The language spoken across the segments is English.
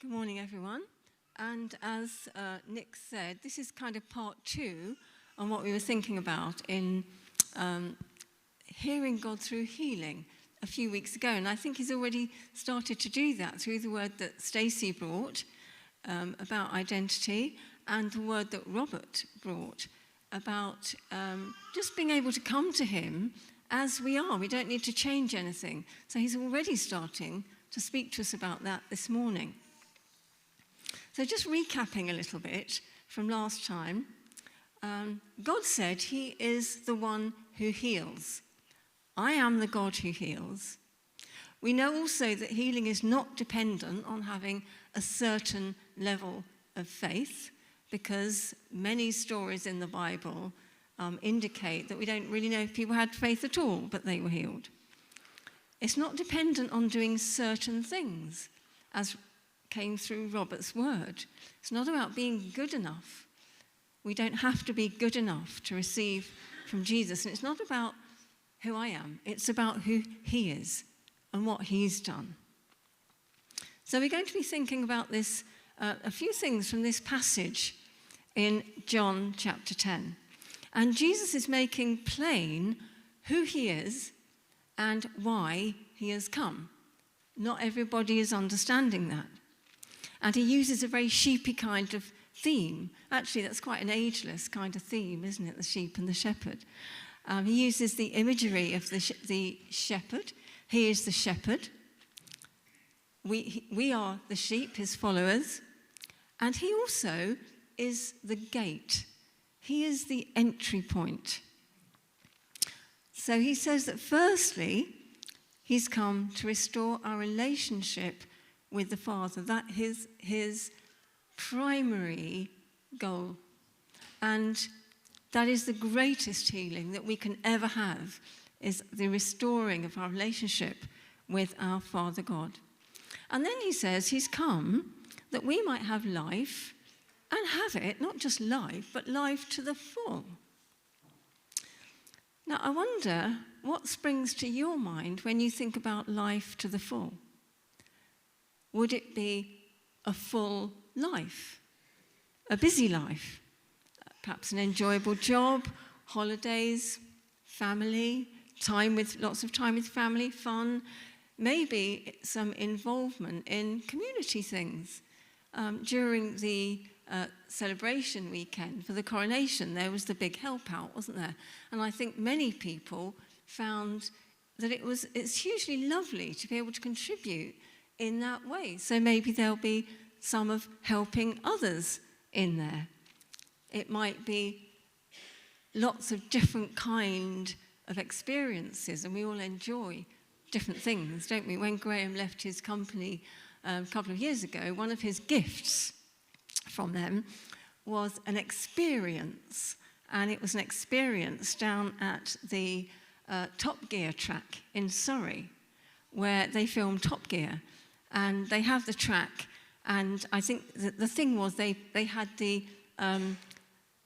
Good morning, everyone. And as Nick said, this is kind of part 2 on what we were thinking about in hearing God through healing a few weeks ago. And I think he's already started to do that through the word that Stacey brought about identity, and the word that Robert brought about just being able to come to him as we are. We don't need to change anything. So he's already starting to speak to us about that this morning. So just recapping a little bit from last time, God said he is the one who heals. I am the God who heals. We know also that healing is not dependent on having a certain level of faith, because many stories in the Bible indicate that we don't really know if people had faith at all, but they were healed. It's not dependent on doing certain things, as came through Robert's word. It's not about being good enough. We don't have to be good enough to receive from Jesus. And it's not about who I am. It's about who he is and what he's done. So we're going to be thinking about this, a few things from this passage in John chapter 10. And Jesus is making plain who he is and why he has come. Not everybody is understanding that. And he uses a very sheepy kind of theme. Actually, that's quite an ageless kind of theme, isn't it? The sheep and the shepherd. He uses the imagery of the shepherd. He is the shepherd. We are the sheep, his followers. And he also is the gate. He is the entry point. So he says that firstly, he's come to restore our relationship with the Father. That is his primary goal. And that is the greatest healing that we can ever have, is the restoring of our relationship with our Father God. And then he says he's come that we might have life, and have it, not just life, but life to the full. Now, I wonder what springs to your mind when you think about life to the full. Would it be a full life, a busy life, perhaps an enjoyable job, holidays, family, lots of time with family, fun, maybe some involvement in community things? During the celebration weekend for the coronation, there was the big help out, wasn't there? And I think many people found that it's hugely lovely to be able to contribute in that way. So maybe there'll be some of helping others in there. It might be lots of different kind of experiences, and we all enjoy different things, don't we? When Graham left his company a couple of years ago, one of his gifts from them was an experience, and it was an experience down at the Top Gear track in Surrey, where they filmed Top Gear. And they have the track, and I think the thing was they had the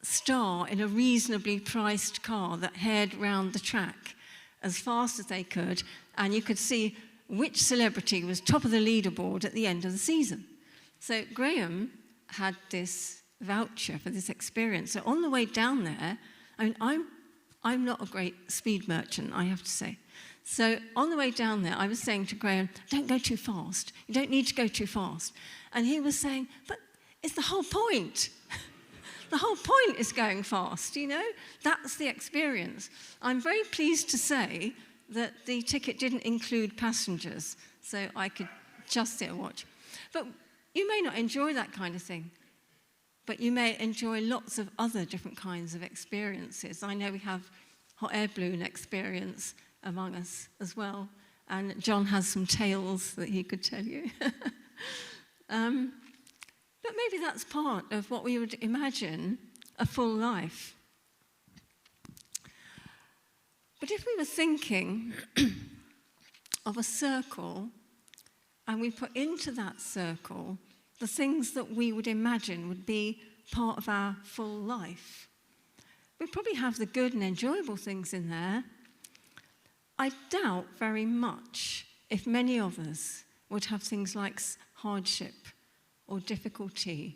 star in a reasonably priced car that headed round the track as fast as they could, and you could see which celebrity was top of the leaderboard at the end of the season. So Graham had this voucher for this experience. So on the way down there, I mean, I'm not a great speed merchant, I have to say. So on the way down there, I was saying to Graham, don't go too fast. You don't need to go too fast. And he was saying, but it's the whole point. The whole point is going fast, you know? That's the experience. I'm very pleased to say that the ticket didn't include passengers, so I could just sit and watch. But you may not enjoy that kind of thing, but you may enjoy lots of other different kinds of experiences. I know we have hot air balloon experience among us as well, and John has some tales that he could tell you. But maybe that's part of what we would imagine a full life. But if we were thinking of a circle, and we put into that circle the things that we would imagine would be part of our full life, we'd probably have the good and enjoyable things in there. I doubt very much if many of us would have things like hardship or difficulty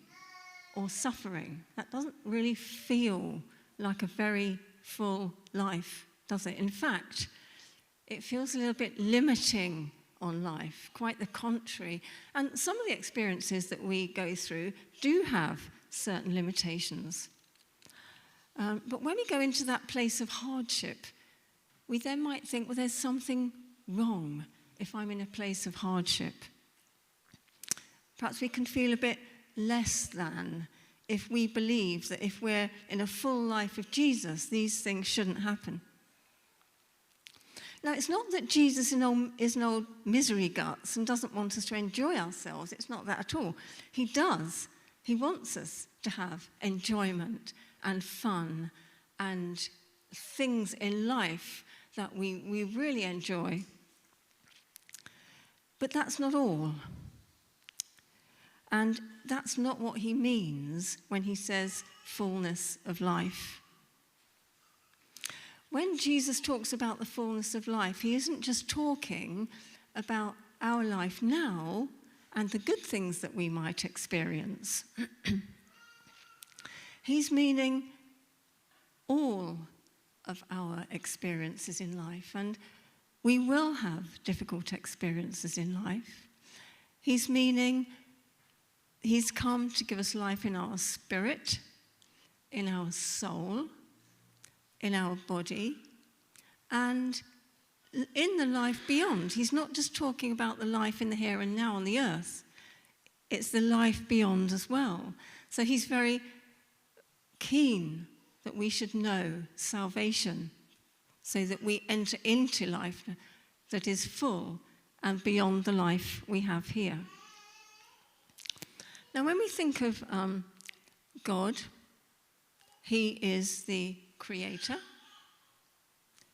or suffering. That doesn't really feel like a very full life, does it? In fact, it feels a little bit limiting on life, quite the contrary. And some of the experiences that we go through do have certain limitations. But when we go into that place of hardship, we then might think, well, there's something wrong if I'm in a place of hardship. Perhaps we can feel a bit less than if we believe that if we're in a full life of Jesus, these things shouldn't happen. Now, it's not that Jesus is an old misery guts and doesn't want us to enjoy ourselves. It's not that at all. He does. He wants us to have enjoyment and fun and things in life that we really enjoy. But that's not all. And that's not what he means when he says fullness of life. When Jesus talks about the fullness of life, he isn't just talking about our life now and the good things that we might experience. He's meaning all of our experiences in life, and we will have difficult experiences in life. He's meaning he's come to give us life in our spirit, in our soul, in our body, and in the life beyond. He's not just talking about the life in the here and now on the earth. It's the life beyond as well. So he's very keen that we should know salvation so that we enter into life that is full and beyond the life we have here. Now, when we think of God, he is the creator.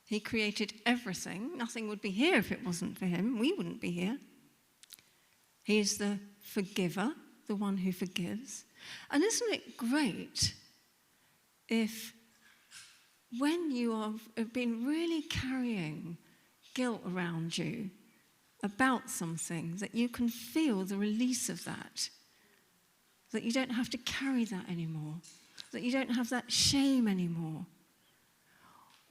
He created everything. Nothing would be here if it wasn't for him. We wouldn't be here. He is the forgiver, the one who forgives. And isn't it great if when you have been really carrying guilt around you about something, that you can feel the release of that you don't have to carry that anymore, that you don't have that shame anymore,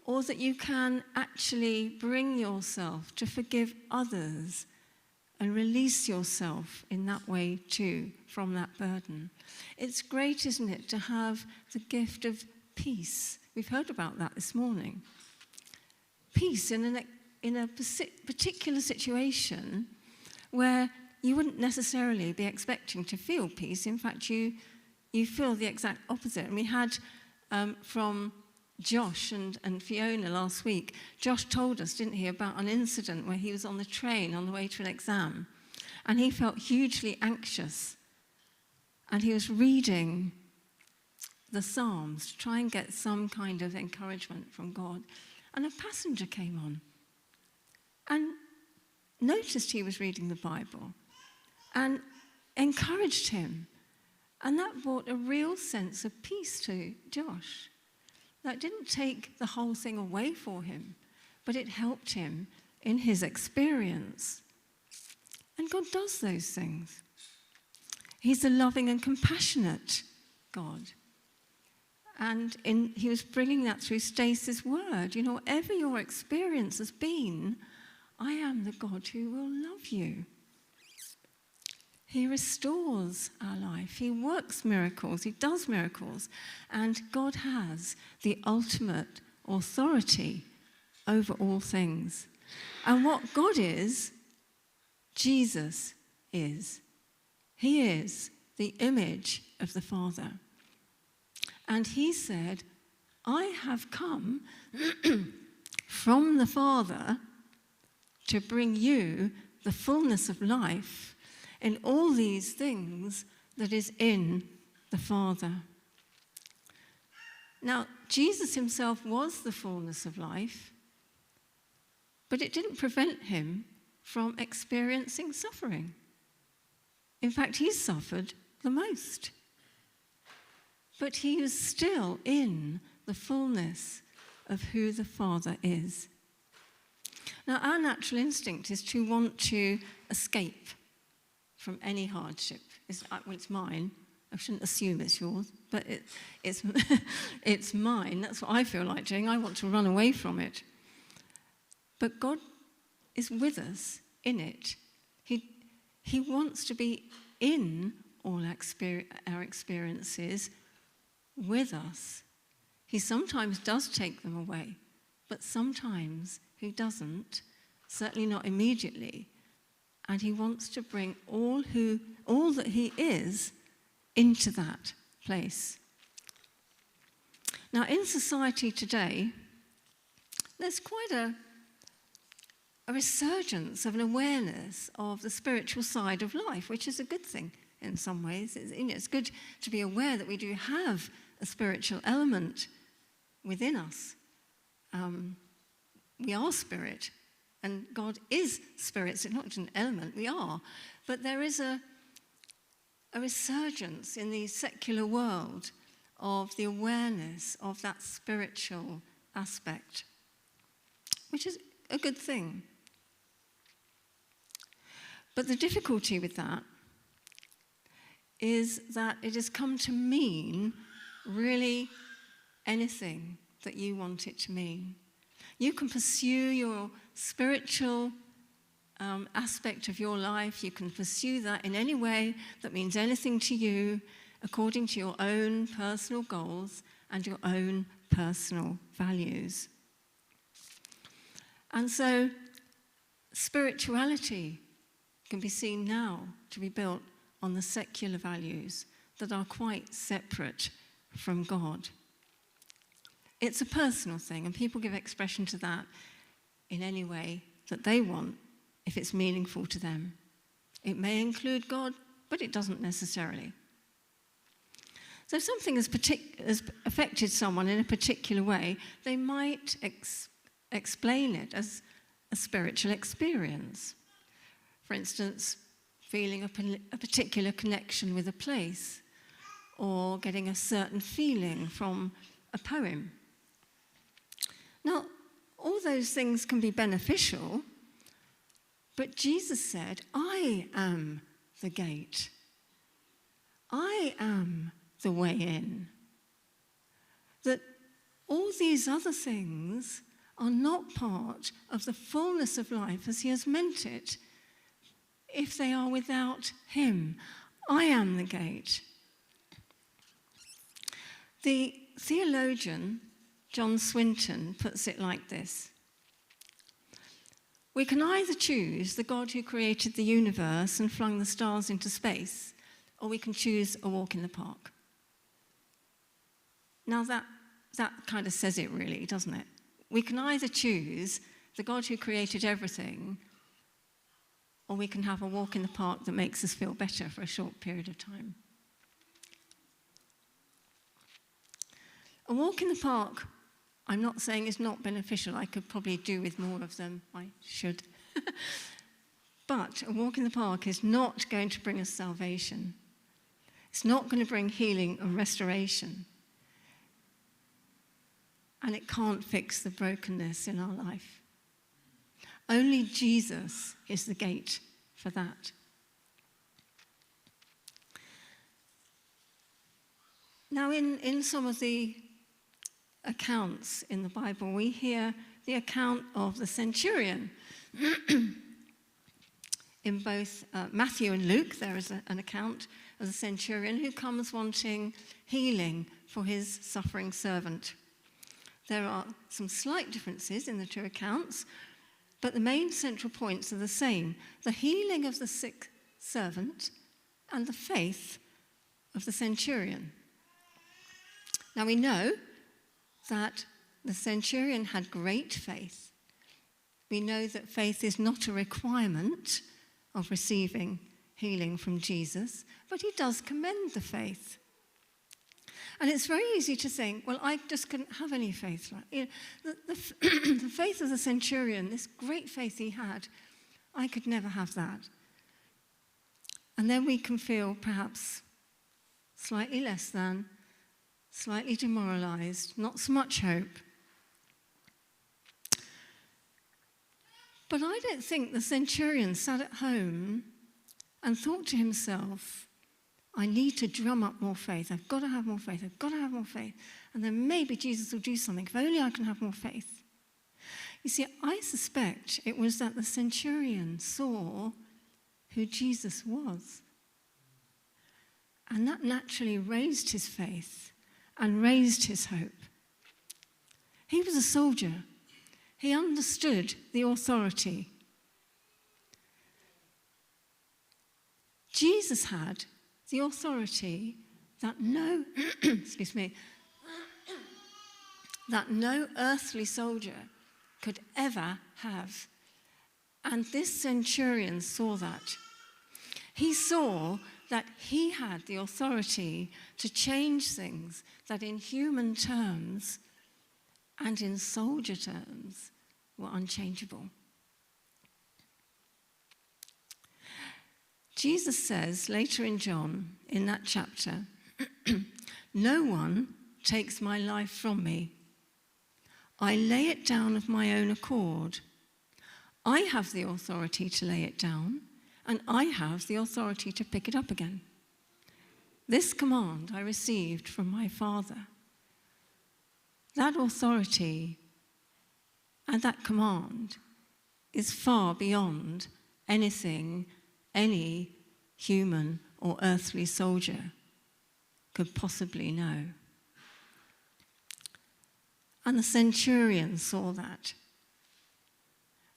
or that you can actually bring yourself to forgive others and release yourself in that way too from that burden. It's great, isn't it, to have the gift of peace. We've heard about that this morning. Peace in a particular situation where you wouldn't necessarily be expecting to feel peace. In fact, you feel the exact opposite. And we had from Josh and Fiona last week. Josh told us, didn't he, about an incident where he was on the train on the way to an exam, and he felt hugely anxious. And he was reading the Psalms to try and get some kind of encouragement from God. And a passenger came on and noticed he was reading the Bible and encouraged him. And that brought a real sense of peace to Josh. That didn't take the whole thing away for him, but it helped him in his experience. And God does those things. He's a loving and compassionate God. And he was bringing that through Stacey's word. You know, whatever your experience has been, I am the God who will love you. He restores our life. He works miracles. He does miracles. And God has the ultimate authority over all things. And what God is, Jesus is. He is the image of the Father. And he said, I have come from the Father to bring you the fullness of life in all these things that is in the Father. Now, Jesus himself was the fullness of life, but it didn't prevent him from experiencing suffering. In fact, he suffered the most. But he was still in the fullness of who the Father is. Now, our natural instinct is to want to escape from any hardship. It's mine. I shouldn't assume it's yours, but it's, it's mine. That's what I feel like doing. I want to run away from it. But God is with us in it. He wants to be in all our experiences with us. He sometimes does take them away, but sometimes he doesn't, certainly not immediately. And he wants to bring all that he is into that place. Now, in society today, there's quite a resurgence of an awareness of the spiritual side of life, which is a good thing in some ways. It's good to be aware that we do have a spiritual element within us. We are spirit, and God is spirit. So it's not just an element, we are. But there is a resurgence in the secular world of the awareness of that spiritual aspect, which is a good thing. But the difficulty with that is that it has come to mean really anything that you want it to mean. You can pursue your spiritual aspect of your life. You can pursue that in any way that means anything to you, according to your own personal goals and your own personal values. And so spirituality can be seen now to be built on the secular values that are quite separate from God. It's a personal thing, and people give expression to that in any way that they want, if it's meaningful to them. It may include God, but it doesn't necessarily. So if something has affected someone in a particular way, they might explain it as a spiritual experience. For instance, feeling a particular connection with a place, or getting a certain feeling from a poem. Now, all those things can be beneficial, but Jesus said, I am the gate. I am the way in. That all these other things are not part of the fullness of life as he has meant it, if they are without him. I am the gate. The theologian John Swinton puts it like this: we can either choose the God who created the universe and flung the stars into space, or we can choose a walk in the park. Now that kind of says it really, doesn't it? We can either choose the God who created everything, or we can have a walk in the park that makes us feel better for a short period of time. A walk in the park, I'm not saying is not beneficial. I could probably do with more of them. I should. But a walk in the park is not going to bring us salvation. It's not going to bring healing and restoration. And it can't fix the brokenness in our life. Only Jesus is the gate for that. Now, in some of the accounts in the Bible, we hear the account of the centurion. In both Matthew and Luke, there is an account of the centurion who comes wanting healing for his suffering servant. There are some slight differences in the two accounts, but the main central points are the same: the healing of the sick servant and the faith of the centurion. Now we know that the centurion had great faith. We know that faith is not a requirement of receiving healing from Jesus, but he does commend the faith. And it's very easy to think, well, I just couldn't have any faith. The faith of the centurion, this great faith he had, I could never have that. And then we can feel perhaps slightly less than, slightly demoralized, not so much hope. But I don't think the centurion sat at home and thought to himself, I need to drum up more faith. I've got to have more faith. I've got to have more faith. And then maybe Jesus will do something. If only I can have more faith. You see, I suspect it was that the centurion saw who Jesus was. And that naturally raised his faith and raised his hope. He was a soldier. He understood the authority. Jesus had the authority that no, excuse me, that no earthly soldier could ever have. And this centurion saw that. He saw that he had the authority to change things that in human terms and in soldier terms were unchangeable. Jesus says later in John, in that chapter, no one takes my life from me. I lay it down of my own accord. I have the authority to lay it down, and I have the authority to pick it up again. This command I received from my Father. That authority and that command is far beyond anything any human or earthly soldier could possibly know. And the centurion saw that.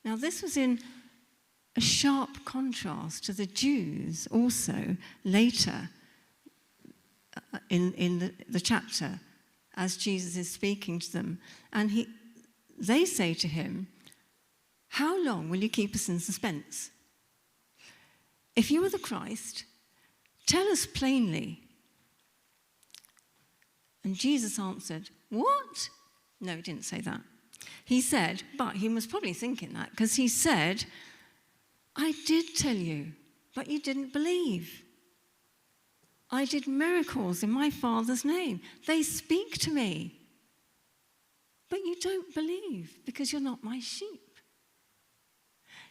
Now, this was in a sharp contrast to the Jews also later in the chapter as Jesus is speaking to them. And they say to him, how long will you keep us in suspense? If you are the Christ, tell us plainly. And Jesus answered, what? No, he didn't say that. He said, but he was probably thinking that, because he said, I did tell you, but you didn't believe. I did miracles in my Father's name. They speak to me. But you don't believe because you're not my sheep.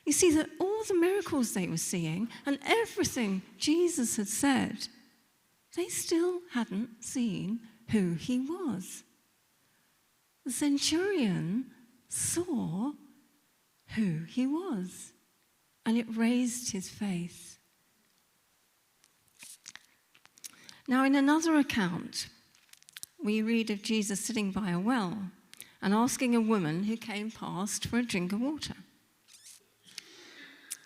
You see that all the miracles they were seeing and everything Jesus had said, they still hadn't seen who he was. The centurion saw who he was, and it raised his faith. Now, in another account, we read of Jesus sitting by a well and asking a woman who came past for a drink of water.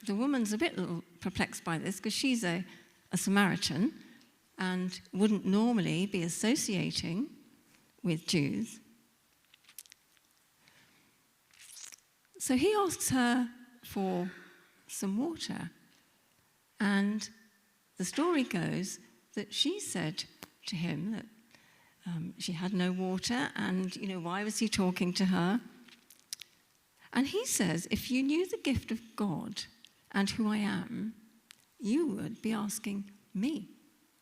The woman's a bit perplexed by this because she's a Samaritan and wouldn't normally be associating with Jews. So he asks her for some water. And the story goes that she said to him that she had no water and, why was he talking to her? And he says, if you knew the gift of God and who I am, you would be asking me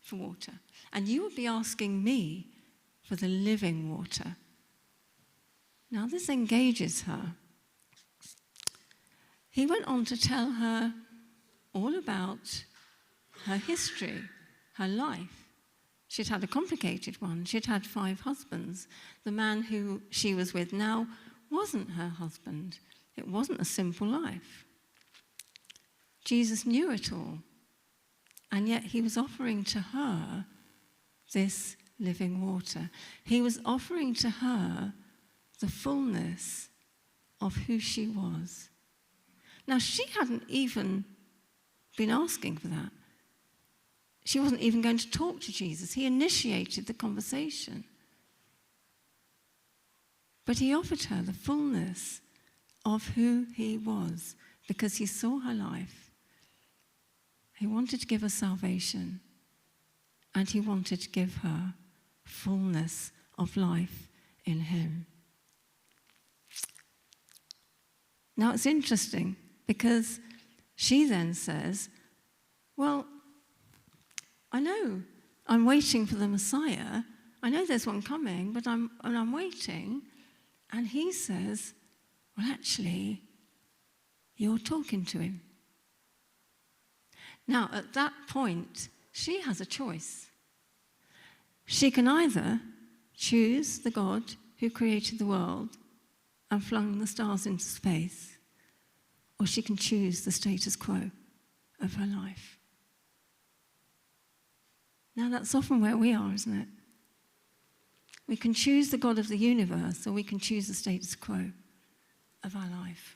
for water. And you would be asking me for the living water. Now, this engages her. He went on to tell her all about her history, her life. She'd had a complicated one. She'd had 5 husbands. The man who she was with now wasn't her husband. It wasn't a simple life. Jesus knew it all, and yet he was offering to her this living water. He was offering to her the fullness of who she was. Now, she hadn't even been asking for that. She wasn't even going to talk to Jesus. He initiated the conversation. But he offered her the fullness of who he was because he saw her life. He wanted to give her salvation, and he wanted to give her fullness of life in him. Now, it's interesting because she then says, well, I know I'm waiting for the Messiah. I know there's one coming, but I'm waiting. And he says, well, actually, you're talking to him. Now, at that point, she has a choice. She can either choose the God who created the world and flung the stars into space, or she can choose the status quo of her life. Now, that's often where we are, isn't it? We can choose the God of the universe, or we can choose the status quo of our life.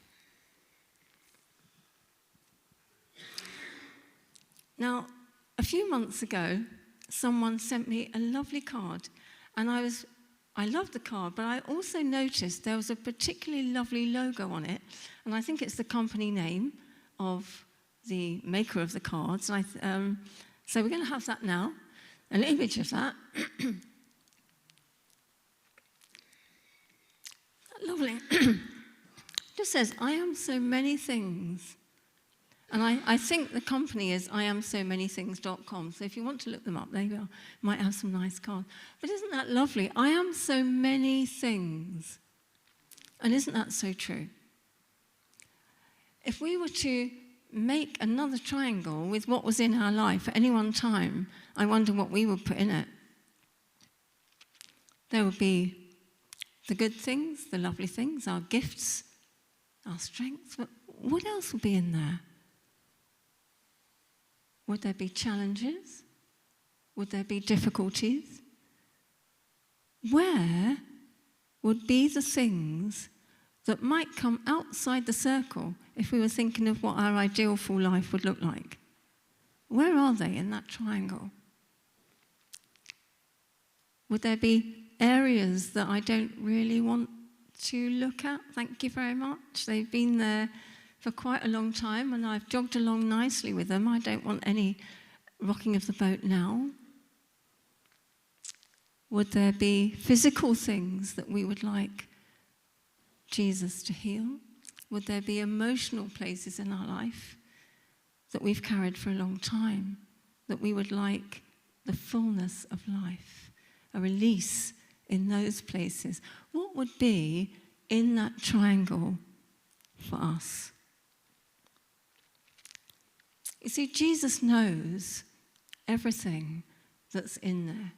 Now, a few months ago, someone sent me a lovely card, and I loved the card, but I also noticed there was a particularly lovely logo on it, and I think it's the company name of the maker of the cards. So we're going to have that now, an image of that. Lovely. Just says, I am so many things. And I think the company is iamsomanythings.com. So if you want to look them up, there you are. Might have some nice cards. But isn't that lovely? I am so many things. And isn't that so true? If we were to make another triangle with what was in our life at any one time, I wonder what we would put in it. There would be the good things, the lovely things, our gifts, our strengths. But what else would be in there? Would there be challenges? Would there be difficulties? Where would be the things that might come outside the circle if we were thinking of what our ideal full life would look like? Where are they in that triangle? Would there be areas that I don't really want to look at? Thank you very much. They've been there for quite a long time, and I've jogged along nicely with them. I don't want any rocking of the boat now. Would there be physical things that we would like Jesus to heal? Would there be emotional places in our life that we've carried for a long time that we would like the fullness of life, a release in those places? What would be in that triangle for us? You see, Jesus knows everything that's in there.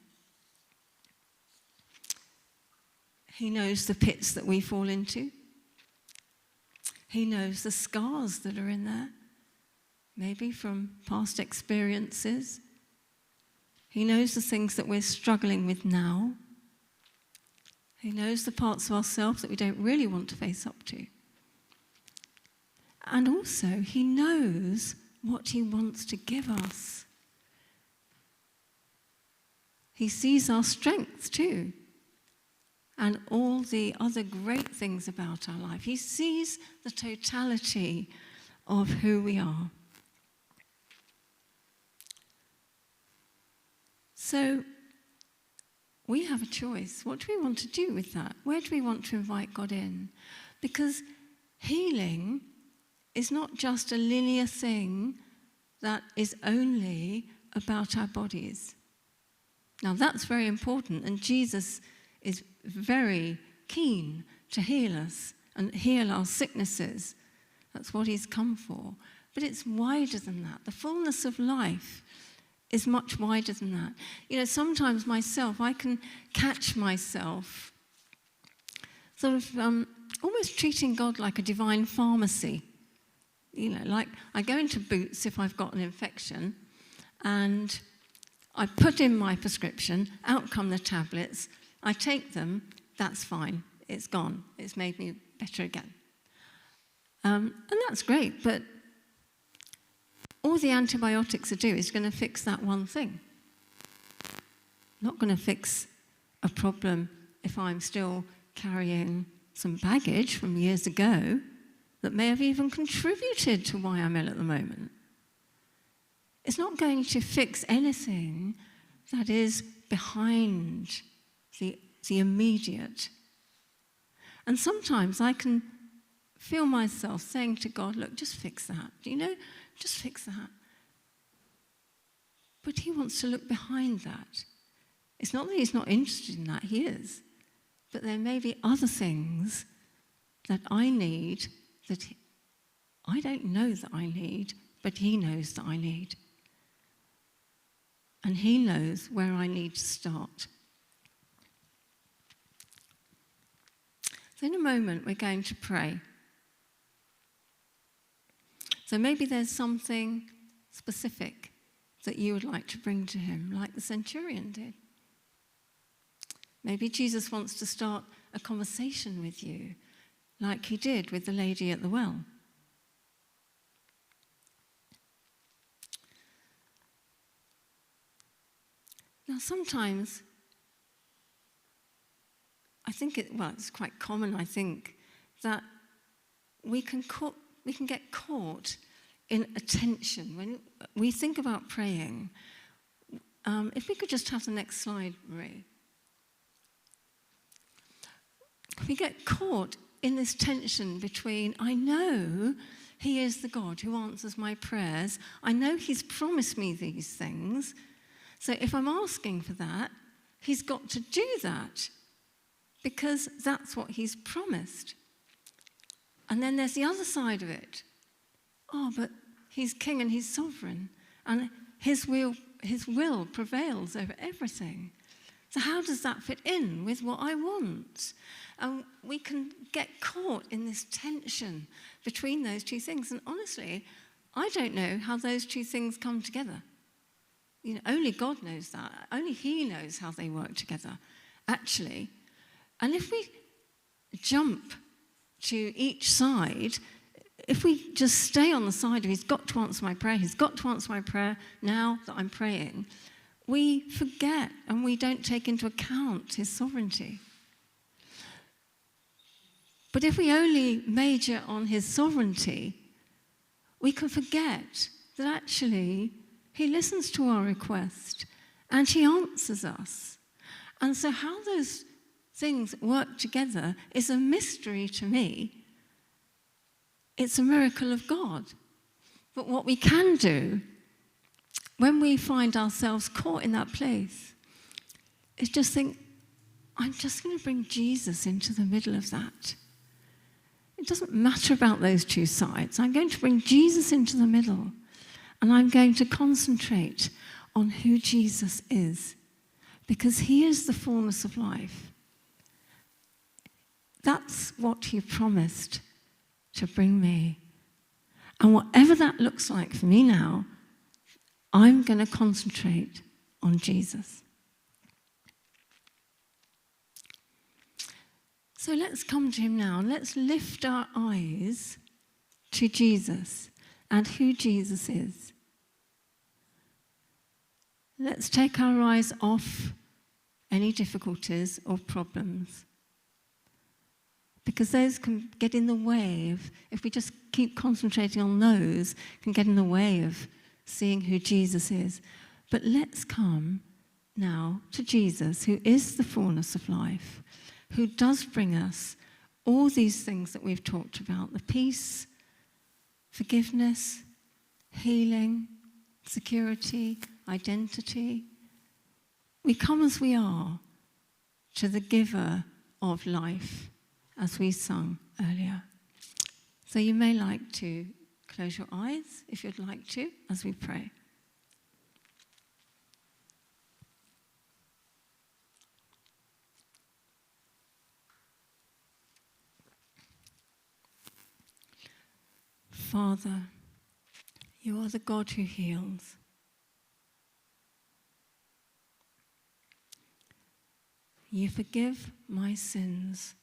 He knows the pits that we fall into. He knows the scars that are in there, maybe from past experiences. He knows the things that we're struggling with now. He knows the parts of ourselves that we don't really want to face up to. And also, he knows what he wants to give us. He sees our strengths too, and all the other great things about our life. He sees the totality of who we are. So, we have a choice. What do we want to do with that? Where do we want to invite God in? Because healing is not just a linear thing that is only about our bodies. Now, that's very important, and Jesus is very keen to heal us and heal our sicknesses. That's what he's come for. But it's wider than that. The fullness of life is much wider than that. You know, sometimes myself, I can catch myself sort of almost treating God like a divine pharmacy. You know, like I go into Boots if I've got an infection, and I put in my prescription, out come the tablets, I take them, that's fine, it's gone, it's made me better again. And that's great, but all the antibiotics are doing is going to fix that one thing. Not going to fix a problem if I'm still carrying some baggage from years ago that may have even contributed to why I'm ill at the moment. It's not going to fix anything that is behind the immediate. And sometimes I can feel myself saying to God, look, just fix that. You know, just fix that. But he wants to look behind that. It's not that he's not interested in that, he is. But there may be other things that I need that I don't know that I need, but he knows that I need. and he knows where I need to start. So in a moment, we're going to pray. So maybe there's something specific that you would like to bring to him, like the centurion did. Maybe Jesus wants to start a conversation with you, like he did with the lady at the well. Now, sometimes, it's quite common, I think, that we can get caught in a tension. When we think about praying, if we could just have the next slide, Marie. We get caught in this tension between, I know he is the God who answers my prayers. I know he's promised me these things. So if I'm asking for that, he's got to do that because that's what he's promised. And then there's the other side of it. Oh, but he's king and he's sovereign, and his will prevails over everything. So how does that fit in with what I want? And we can get caught in this tension between those two things. And honestly, I don't know how those two things come together. Only God knows that. Only he knows how they work together, actually. And if we jump to each side, if we just stay on the side of he's got to answer my prayer now that I'm praying, we forget and we don't take into account his sovereignty. But if we only major on his sovereignty, we can forget that actually he listens to our request and he answers us. And so how those things work together is a mystery to me. It's a miracle of God. But what we can do when we find ourselves caught in that place is just think, I'm just going to bring Jesus into the middle of that. It doesn't matter about those two sides. I'm going to bring Jesus into the middle, and I'm going to concentrate on who Jesus is, because he is the fullness of life. That's what he promised to bring me. And whatever that looks like for me now, I'm going to concentrate on Jesus. So let's come to him now. Let's lift our eyes to Jesus and who Jesus is. Let's take our eyes off any difficulties or problems, because those can get in the way of, if we just keep concentrating on those, can get in the way of seeing who Jesus is. But let's come now to Jesus, who is the fullness of life, who does bring us all these things that we've talked about: the peace, forgiveness, healing, security, identity. We come as we are to the giver of life, as we sung earlier. So you may like to close your eyes, if you'd like to, as we pray. Father, you are the God who heals. You forgive my sins.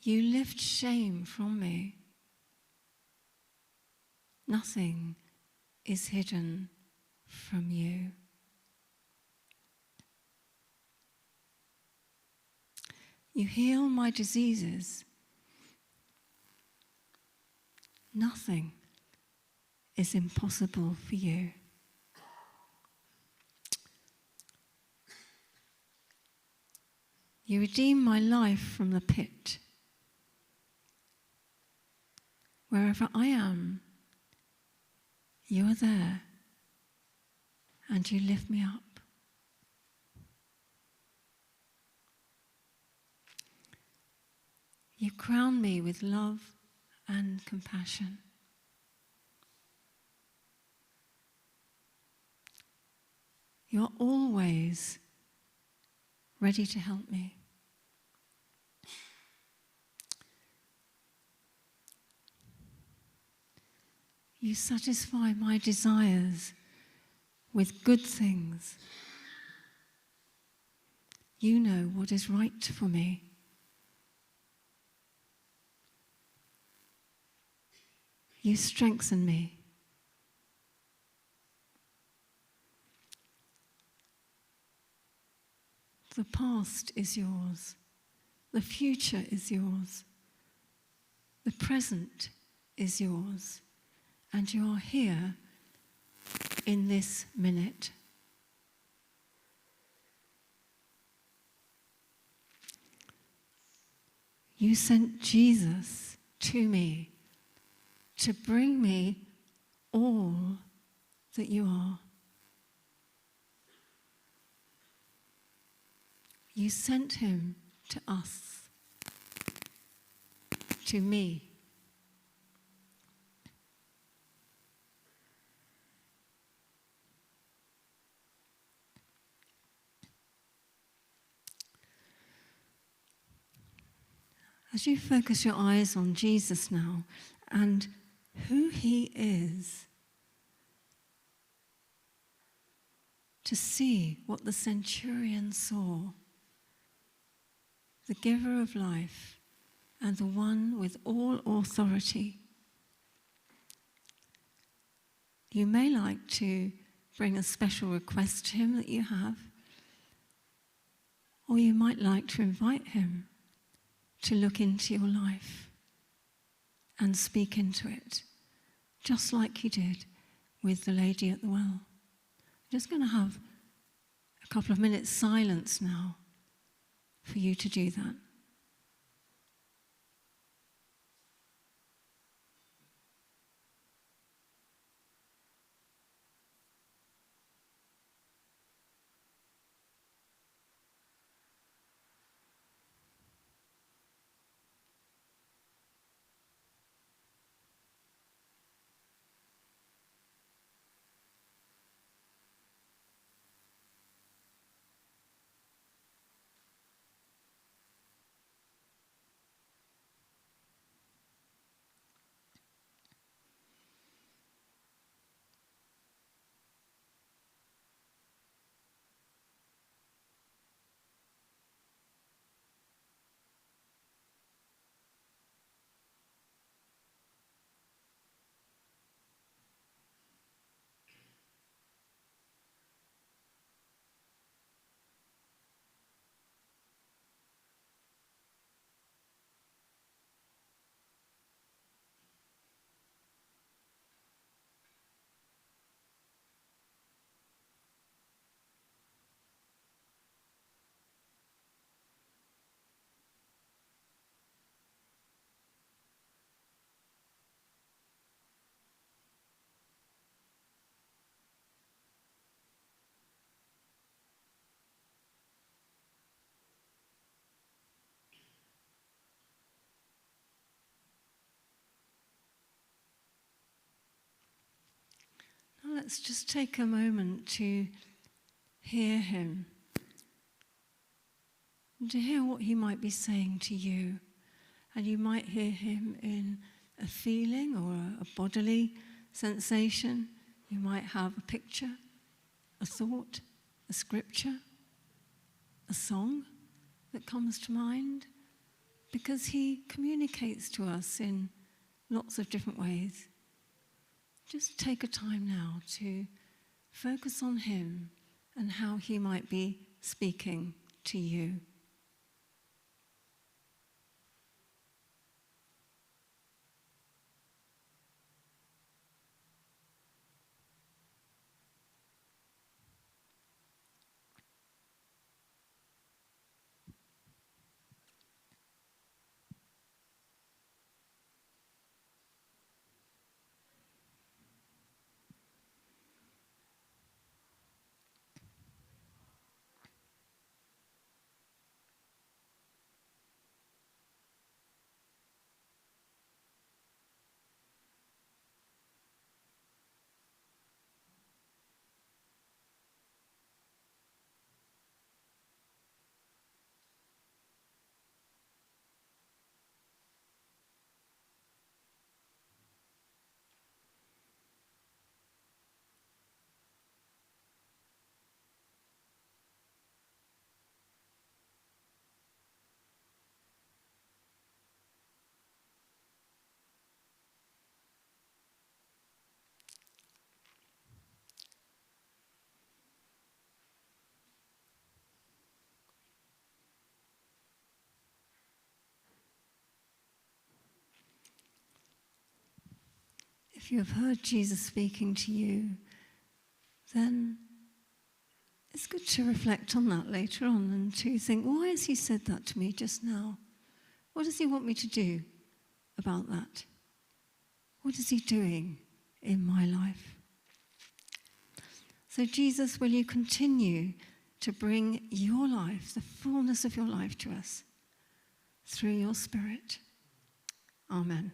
You lift shame from me. Nothing is hidden from you. You heal my diseases. Nothing is impossible for you. You redeem my life from the pit. Wherever I am, you are there, and you lift me up. You crown me with love and compassion. You're always ready to help me. You satisfy my desires with good things. You know what is right for me. You strengthen me. The past is yours. The future is yours. The present is yours. And you are here in this minute. You sent Jesus to me to bring me all that you are. You sent him to us, to me. As you focus your eyes on Jesus now and who he is, to see what the centurion saw, the giver of life and the one with all authority. You may like to bring a special request to him that you have, or you might like to invite him to look into your life and speak into it, just like he did with the lady at the well. I'm just going to have a couple of minutes silence now for you to do that. Now let's just take a moment to hear him, and to hear what he might be saying to you. And you might hear him in a feeling or a bodily sensation. You might have a picture, a thought, a scripture, a song that comes to mind, because he communicates to us in lots of different ways. Just take a time now to focus on him and how he might be speaking to you. if you have heard Jesus speaking to you, then it's good to reflect on that later on and to think, why has he said that to me just now? What does he want me to do about that? What is he doing in my life? So Jesus, will you continue to bring your life, the fullness of your life to us through your Spirit? Amen.